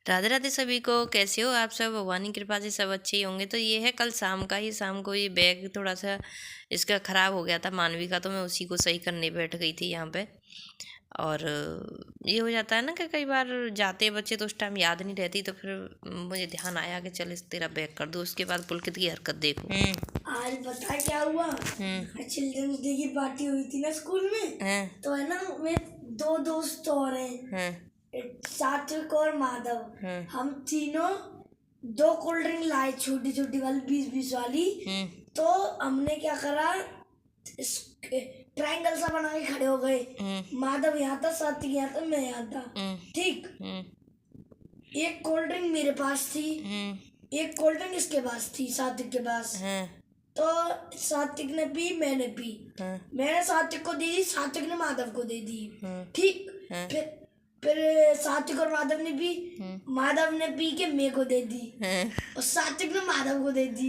राधे राधे सभी को। कैसे हो आप सब? भगवान की कृपा से सब अच्छे ही होंगे। तो ये है कल शाम को ये बैग थोड़ा सा इसका ख़राब हो गया था, मानवी का, तो मैं उसी को सही करने बैठ गई थी यहाँ पे। और ये हो जाता है ना कि कई बार जाते हैं बच्चे तो उस टाइम याद नहीं रहती, तो फिर मुझे ध्यान आया कि चल इस तेरा बैग कर दो। उसके बाद पुलकित की हरकत देखो। आज पता क्या हुआ? चिल्ड्रंस डे की पार्टी हुई थी ना स्कूल में। तो है ना, मेरे दो दोस्त और हैं, सात्विक और माधव। हम तीनों 2 कोल्ड ड्रिंक लाए, छोटी छोटी वाली 20-20 वाली। तो हमने क्या करा, ट्रायंगल सा बना के खड़े हो गए। माधव यहाँ था, सात्विक यहाँ था, मैं यहाँ था। ठीक। एक कोल्ड ड्रिंक मेरे पास थी, एक कोल्ड ड्रिंक इसके पास थी, सात्विक के पास। तो सात्विक ने पी, मैंने पी। मैंने सात्विक को दे दी, सात्विक ने माधव को दे दी। ठीक। फिर सात्विक और माधव ने पी, माधव ने पी के मेरे को दे दी, और सात्विक ने माधव को दे दी।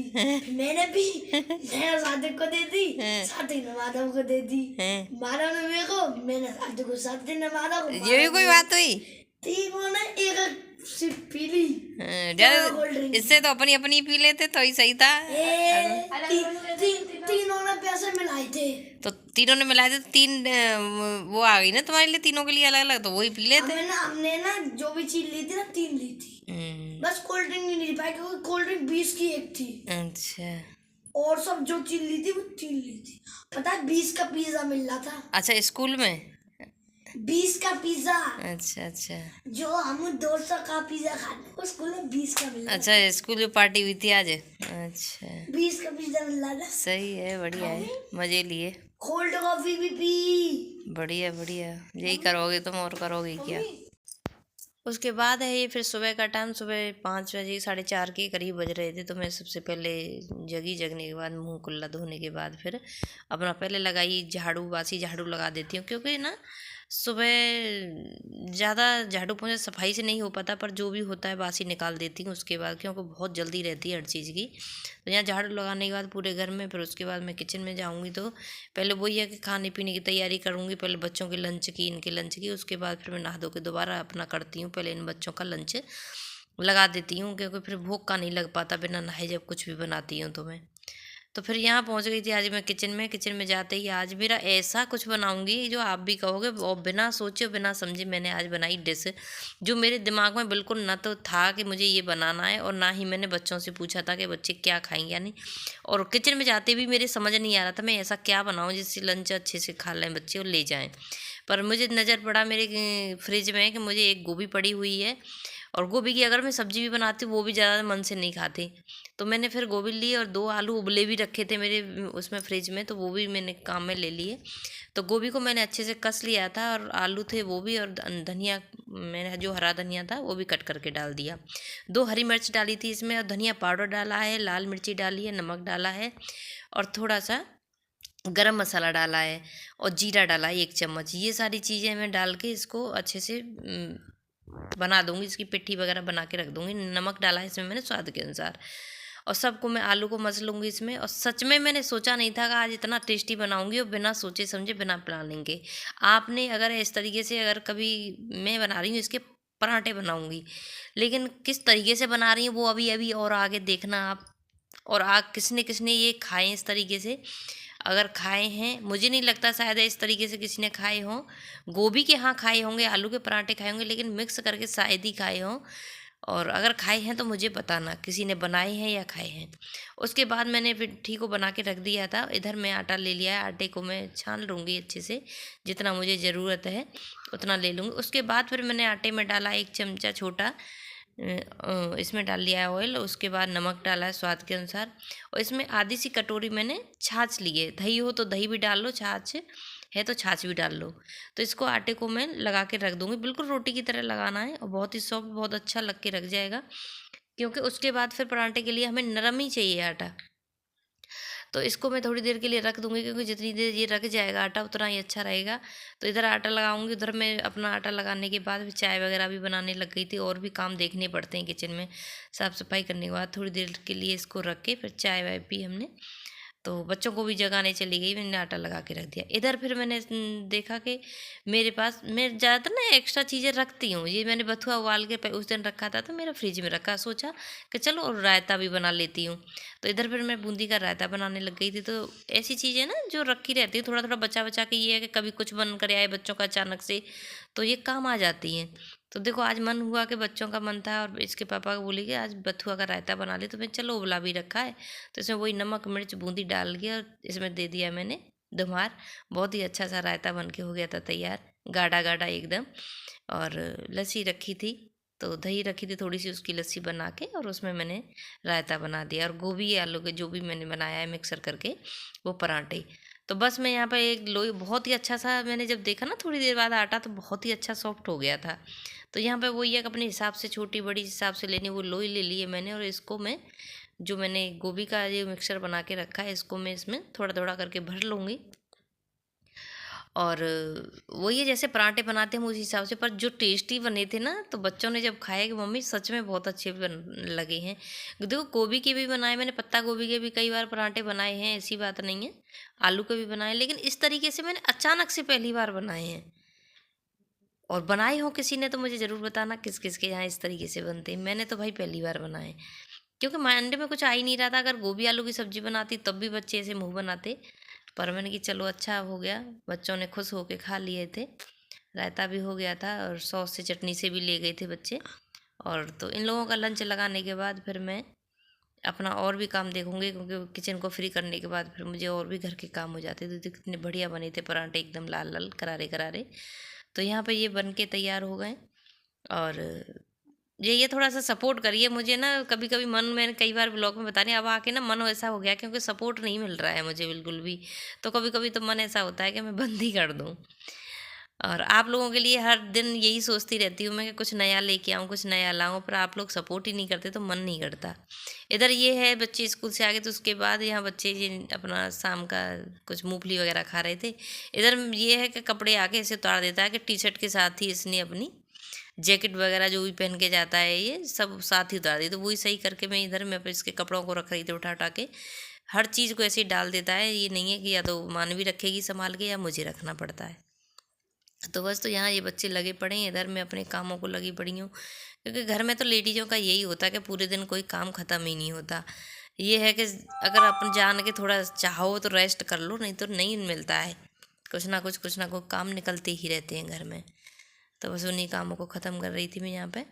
मैंने पी, मैंने सात्विक को दे दी, सात्विक ने माधव को दे दी। माधव ने मेरे को, मैंने सात्विक को, सात्विक ने माधव को। ये भी कोई बात हुई? तीनों ने एक सिप पी ली। इससे तो अपनी अपनी पी लेते तो ही सही था। तीनों ने पैसे मिलाए थे। तो तीनों ने मिलाए थे तो 3 वो आ गई ना तुम्हारे लिए, तीनों के लिए अलग अलग, तो वही पी लेते। हमने ना जो भी चीज ली थी ना, 3 ली थी। बस कोल्ड ड्रिंक नहीं ली पाई, क्योंकि कोल्ड ड्रिंक 20 की एक थी। अच्छा। और सब जो चीज ली थी वो 3 ली थी। पता है 20 का पिज्जा मिल रहा था। अच्छा, स्कूल में 20 का पिज्जा। अच्छा अच्छा। जो हम 200 का पिज्जा खाते हैं, स्कूल में 20 का मिल रहा। अच्छा, स्कूल में पार्टी हुई थी आज। अच्छा, 20 का पिज्जा मिल रहा था। सही है, बढ़िया है, मजे लिए। कोल्ड कॉफी भी पी। बढ़िया बढ़िया, यही करोगे तुम, और करोगे क्या? उसके बाद है ये फिर सुबह का टाइम, सुबह 5 बजे 4:30 के करीब बज रहे थे। तो मैं सबसे पहले जगने के बाद, मुंह कुल्ला धोने के बाद, फिर अपना पहले लगाई झाड़ू, बासी झाड़ू लगा देती हूँ, क्योंकि ना सुबह ज़्यादा झाड़ू पोंछा सफाई से नहीं हो पाता, पर जो भी होता है बासी निकाल देती हूँ उसके बाद, क्योंकि बहुत जल्दी रहती है हर चीज़ की। तो यहाँ झाड़ू लगाने के बाद पूरे घर में, फिर उसके बाद मैं किचन में जाऊँगी। तो पहले वही है कि खाने पीने की तैयारी करूँगी, पहले बच्चों के लंच की, इनके लंच की। उसके बाद फिर मैं नहा धो के दोबारा अपना करती हूँ, पहले इन बच्चों का लंच लगा देती हूँ, क्योंकि फिर भूख का नहीं लग पाता बिना नहाए जब कुछ भी बनाती हूँ तो मैं। तो फिर यहाँ पहुँच गई थी आज मैं किचन में जाते ही आज मेरा ऐसा कुछ बनाऊंगी जो आप भी कहोगे, और बिना सोचे बिना समझे मैंने आज बनाई डिश, जो मेरे दिमाग में बिल्कुल ना तो था कि मुझे ये बनाना है, और ना ही मैंने बच्चों से पूछा था कि बच्चे क्या खाएंगे या नहीं। और किचन में जाते भी मेरे समझ नहीं आ रहा था मैं ऐसा क्या बनाऊँ जिससे लंच अच्छे से खा लें बच्चे और ले जाएँ। पर मुझे नज़र पड़ा मेरे फ्रिज में कि मुझे एक गोभी पड़ी हुई है, और गोभी की अगर मैं सब्ज़ी भी बनाती हूँ वो भी ज़्यादा मन से नहीं खाती। तो मैंने फिर गोभी ली, और 2 आलू उबले भी रखे थे मेरे उसमें फ्रिज में, तो वो भी मैंने काम में ले लिए। तो गोभी को मैंने अच्छे से कस लिया था, और आलू थे वो भी, और धनिया मैंने जो हरा धनिया था वो भी कट करके डाल दिया। 2 हरी मिर्च डाली थी इसमें, और धनिया पाउडर डाला है, लाल मिर्ची डाली है, नमक डाला है, और थोड़ा सा गरम मसाला डाला है, और जीरा डाला है 1 चम्मच। ये सारी चीज़ें मैं डाल के इसको अच्छे से बना दूंगी, इसकी पिट्ठी वगैरह बना के रख दूंगी। नमक डाला है इसमें मैंने स्वाद के अनुसार, और सबको मैं आलू को मस लूँगी इसमें। और सच में मैंने सोचा नहीं था कि आज इतना टेस्टी बनाऊंगी, और बिना सोचे समझे बिना प्लानिंग के। आपने अगर इस तरीके से, अगर कभी मैं बना रही हूँ इसके पराठे बनाऊंगी, लेकिन किस तरीके से बना रही हूँ वो अभी अभी और आगे देखना आप। और किसने किसने ये खाए इस तरीके से, अगर खाए हैं, मुझे नहीं लगता शायद इस तरीके से किसी ने खाए हों। गोभी के हाँ खाए होंगे, आलू के पराठे खाए होंगे, लेकिन मिक्स करके शायद ही खाए हों। और अगर खाए हैं तो मुझे बताना किसी ने बनाए हैं या खाए हैं। उसके बाद मैंने पिट्ठी को बना के रख दिया था। इधर मैं आटा ले लिया है, आटे को मैं छान लूँगी अच्छे से, जितना मुझे ज़रूरत है उतना ले लूँगी। उसके बाद फिर मैंने आटे में डाला 1 चमचा छोटा, इसमें डाल लिया है ऑयल। उसके बाद नमक डाला है स्वाद के अनुसार, और इसमें आधी सी कटोरी मैंने छाछ ली है। दही हो तो दही भी डाल लो, छाछ है तो छाछ भी डाल लो। तो इसको आटे को मैं लगा के रख दूँगी, बिल्कुल रोटी की तरह लगाना है, और बहुत ही सॉफ्ट, बहुत अच्छा लग के रख जाएगा, क्योंकि उसके बाद फिर पराठे के लिए हमें नरम ही चाहिए आटा। तो इसको मैं थोड़ी देर के लिए रख दूँगी, क्योंकि जितनी देर ये रख जाएगा आटा उतना ही अच्छा रहेगा। तो इधर आटा लगाऊंगी, उधर मैं अपना आटा लगाने के बाद चाय वगैरह भी बनाने लग गई थी, और भी काम देखने पड़ते हैं किचन में। साफ़ सफाई करने के बाद थोड़ी देर के लिए इसको रख के फिर चाय वाय पी हमने। तो बच्चों को भी जगाने चली गई, मैंने आटा लगा के रख दिया। इधर फिर मैंने देखा कि मेरे पास, मैं ज़्यादातर ना एक्स्ट्रा चीज़ें रखती हूँ। ये मैंने बथुआ उबाल के उस दिन रखा था तो मेरा फ्रिज में रखा, सोचा कि चलो और रायता भी बना लेती हूँ। तो इधर फिर मैं बूंदी का रायता बनाने लग गई थी। तो ऐसी चीज़ें ना जो रखी रहती है, थोड़ा थोड़ा बचा बचा के, ये है कि कभी कुछ बन कर आए बच्चों का अचानक से, तो ये काम आ जाती हैं। तो देखो आज मन हुआ कि बच्चों का मन था और इसके पापा को बोली कि आज बथुआ का रायता बना ले, तो मैं चलो उबला भी रखा है तो इसमें वही नमक मिर्च बूंदी डाल के और इसमें दे दिया मैंने धुमार। बहुत ही अच्छा सा रायता बन के हो गया था तैयार, गाढ़ा गाढ़ा एकदम। और लस्सी रखी थी, तो दही रखी थी थोड़ी सी, उसकी लस्सी बना के और उसमें मैंने रायता बना दिया। और गोभी आलू के जो भी मैंने बनाया है मिक्सर करके वो पराठे। तो बस मैं यहाँ पर एक लोई बहुत ही अच्छा सा, मैंने जब देखा ना थोड़ी देर बाद आटा, तो बहुत ही अच्छा सॉफ्ट हो गया था। तो यहाँ पे वही एक अपने हिसाब से छोटी बड़ी हिसाब से लेनी, वो लोई ले ली है मैंने। और इसको मैं, जो मैंने गोभी का ये मिक्सर बना के रखा है, इसको मैं इसमें थोड़ा थोड़ा करके भर लूँगी। और वही है जैसे पराठे बनाते हैं उस हिसाब से, पर जो टेस्टी बने थे ना, तो बच्चों ने जब खाए कि मम्मी सच में बहुत अच्छे लगे हैं। देखो गोभी के भी बनाए मैंने, पत्ता गोभी के भी कई बार पराठे बनाए हैं, ऐसी बात नहीं है, आलू के भी बनाए, लेकिन इस तरीके से मैंने अचानक से पहली बार बनाए हैं। और बनाए हो किसी ने तो मुझे ज़रूर बताना किस किस के यहाँ इस तरीके से बनते हैं। मैंने तो भाई पहली बार बनाए, क्योंकि माइंड में कुछ आ ही नहीं रहा था। अगर गोभी आलू की सब्ज़ी बनाती तब भी बच्चे ऐसे मुँह बनाते, पर मैंने कि चलो अच्छा हो गया, बच्चों ने खुश होके खा लिए थे। रायता भी हो गया था और सॉस से चटनी से भी ले गए थे बच्चे। और तो इन लोगों का लंच लगाने के बाद फिर मैं अपना और भी काम देखूंगी, क्योंकि किचन को फ्री करने के बाद फिर मुझे और भी घर के काम हो जाते थे। तो कितने बढ़िया बने थे पराठे, एकदम लाल लाल करारे करारे। तो यहाँ पे ये बन के तैयार हो गए। और ये थोड़ा सा सपोर्ट करिए मुझे ना, कभी कभी मन, मैंने कई बार ब्लॉग में बता रही, अब आके ना मन ऐसा हो गया क्योंकि सपोर्ट नहीं मिल रहा है मुझे बिल्कुल भी। तो कभी कभी तो मन ऐसा होता है कि मैं बंद ही कर दूँ। और आप लोगों के लिए हर दिन यही सोचती रहती हूँ मैं कि कुछ नया लेके आऊँ, कुछ नया लाऊँ, पर आप लोग सपोर्ट ही नहीं करते तो मन नहीं करता। इधर ये है बच्चे स्कूल से आ गए, तो उसके बाद यहाँ बच्चे ये अपना शाम का कुछ मूंगफली वगैरह खा रहे थे। इधर ये है कि कपड़े आके ऐसे उतार देता है कि टी शर्ट के साथ ही इसने अपनी जैकेट वगैरह जो भी पहन के जाता है ये सब साथ ही उतार दी। तो वही सही करके मैं इधर मैं इसके कपड़ों को रख रही थी उठा उठा के। हर चीज़ को ऐसे ही डाल देता है, ये नहीं है कि या तो मानवी रखेगी संभाल के या मुझे रखना पड़ता है। तो बस, तो यहाँ ये बच्चे लगे पड़े हैं, इधर मैं अपने कामों को लगी पड़ी हूँ, क्योंकि घर में तो लेडीज़ों का यही होता है कि पूरे दिन कोई काम ख़त्म ही नहीं होता। ये है कि अगर अपन जान के थोड़ा चाहो तो रेस्ट कर लो, नहीं तो नहीं मिलता है, कुछ ना कुछ काम निकलते ही रहते हैं घर में। तो बस उन्हीं कामों को ख़त्म कर रही थी मैं यहाँ पे।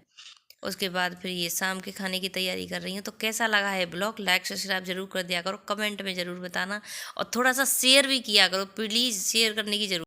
उसके बाद फिर ये शाम के खाने की तैयारी कर रही हूँ। तो कैसा लगा है ब्लॉग, लाइक सब्सक्राइब जरूर कर दिया करो, कमेंट में ज़रूर बताना, और थोड़ा सा शेयर भी किया करो, प्लीज़ शेयर करने की ज़रूर